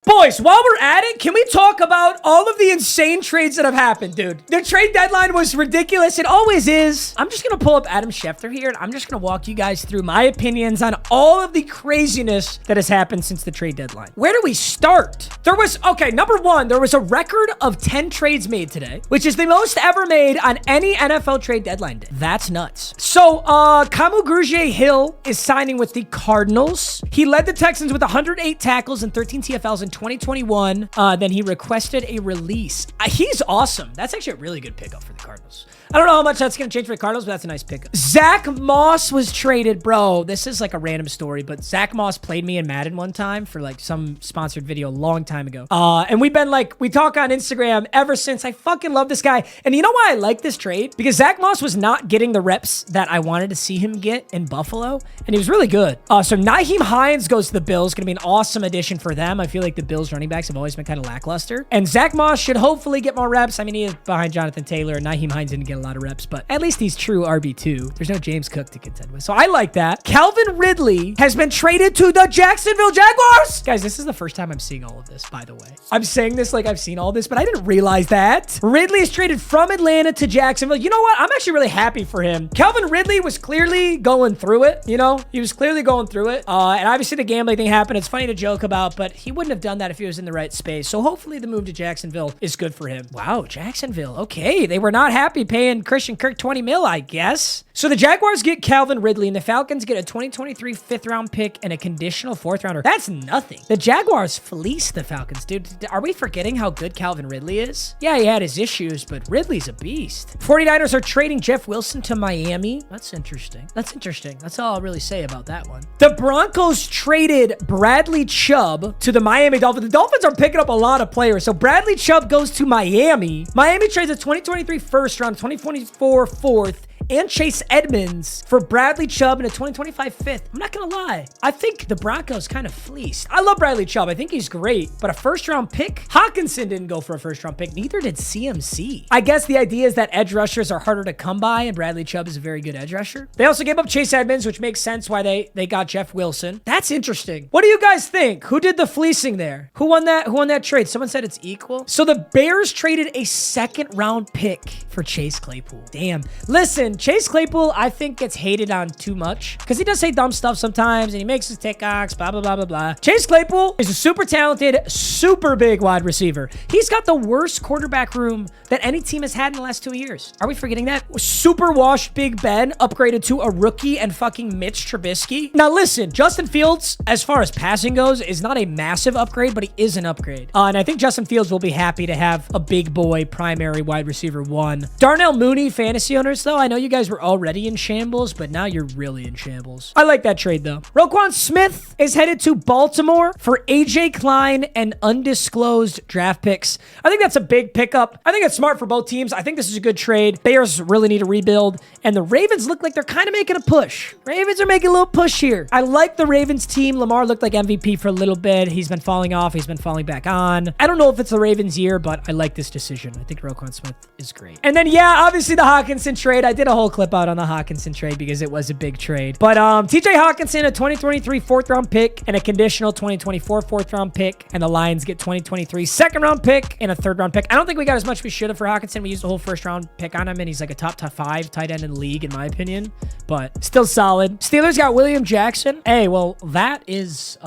Boys, while we're at it, can we talk about all of the insane trades that have happened, dude? The trade deadline was ridiculous. It always is. I'm just going to pull up Adam Schefter here, and I'm just going to walk you guys through my opinions on all of the craziness that has happened since the trade deadline. Where do we start? Okay, number one, there was a record of 10 trades made today, which is the most ever made on any NFL trade deadline day. That's nuts. So, Kamu Grugier-Hill is signing with the Cardinals. He led the Texans with 108 tackles and 13 TFLs in 2021. Then he requested a release. He's awesome. That's actually a really good pickup for the Cardinals. I don't know how much that's going to change for the Cardinals, but that's a nice pickup. Zach Moss was traded, bro. This is like a random story, but Zach Moss played me in Madden one time for like some sponsored video a long time ago. And we've been like, we talk on Instagram ever since. I fucking love this guy. And you know why I like this trade? Because Zach Moss was not getting the reps that I wanted to see him get in Buffalo, and he was really good. So Nyheim Hines goes to the Bills. Going to be an awesome addition for them. I feel like the Bills running backs have always been kind of lackluster. And Zach Moss should hopefully get more reps. I mean, he is behind Jonathan Taylor, and Nyheim Hines didn't get a lot of reps, but at least he's true RB2. There's no James Cook to contend with. So I like that. Calvin Ridley has been traded to the Jacksonville Jaguars. Guys, this is the first time I'm seeing all of this, by the way. I'm saying this like I've seen all this, but I didn't realize that. Ridley is traded from Atlanta to Jacksonville. You know what? I'm actually really happy for him. Calvin Ridley was clearly going through it. You know, he was clearly going through it. And obviously the gambling thing happened. It's funny to joke about, but he wouldn't have done that if he was in the right space. So hopefully the move to Jacksonville is good for him. Wow, Jacksonville. Okay, they were not happy paying Christian Kirk 20 mil, I guess. So the Jaguars get Calvin Ridley, and the Falcons get a 2023 fifth-round pick and a conditional fourth-rounder. That's nothing. The Jaguars fleeced the Falcons, dude. Are we forgetting how good Calvin Ridley is? Yeah, he had his issues, but Ridley's a beast. 49ers are trading Jeff Wilson to Miami. That's interesting. That's interesting. That's all I'll really say about that one. The Broncos traded Bradley Chubb to the Miami Dolphins. The Dolphins are picking up a lot of players. So Bradley Chubb goes to Miami. Miami trades a 2023 first round, 2024 fourth, and Chase Edmonds for Bradley Chubb and a 2025 fifth. I'm not gonna lie. I think the Broncos kind of fleeced. I love Bradley Chubb. I think he's great, but a first-round pick? Hawkinson didn't go for a first-round pick. Neither did CMC. I guess the idea is that edge rushers are harder to come by, and Bradley Chubb is a very good edge rusher. They also gave up Chase Edmonds, which makes sense why they got Jeff Wilson. That's interesting. What do you guys think? Who did the fleecing there? Who won that? Who won that trade? Someone said it's equal. So the Bears traded a second-round pick for Chase Claypool. Damn. Listen, Chase Claypool, I think, gets hated on too much because he does say dumb stuff sometimes and he makes his TikToks, blah, blah, blah, blah, blah. Chase Claypool is a super talented, super big wide receiver. He's got the worst quarterback room that any team has had in the last 2 years. Are we forgetting that? Super washed Big Ben upgraded to a rookie and fucking Mitch Trubisky. Now listen, Justin Fields, as far as passing goes, is not a massive upgrade, but he is an upgrade. And I think Justin Fields will be happy to have a big boy primary wide receiver one. Darnell Mooney, fantasy owners, though, I know you guys were already in shambles, but now you're really in shambles. I like that trade, though. Roquan Smith is headed to Baltimore for AJ Klein and undisclosed draft picks. I think that's a big pickup. I think it's smart for both teams. I think this is a good trade. Bears really need to rebuild, and the Ravens look like they're kind of making a push. Ravens are making a little push here. I like the Ravens team. Lamar looked like MVP for a little bit. He's been falling off. He's been falling back on. I don't know if it's the Ravens' year, but I like this decision. I think Roquan Smith is great. And then, yeah, obviously the Hawkinson trade. I did a whole clip out on the Hawkinson trade because it was a big trade. But TJ Hawkinson, a 2023 fourth-round pick and a conditional 2024 fourth-round pick. And the Lions get 2023 second-round pick and a third-round pick. I don't think we got as much we should have for Hawkinson. We used a whole first-round pick on him, and he's like a top 5 tight end in the league, in my opinion. But still solid. Steelers got William Jackson. Hey, well, that's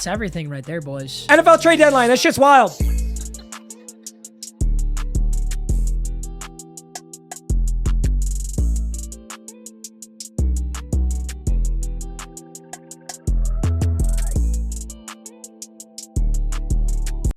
everything right there, boys. NFL trade deadline. That shit's wild.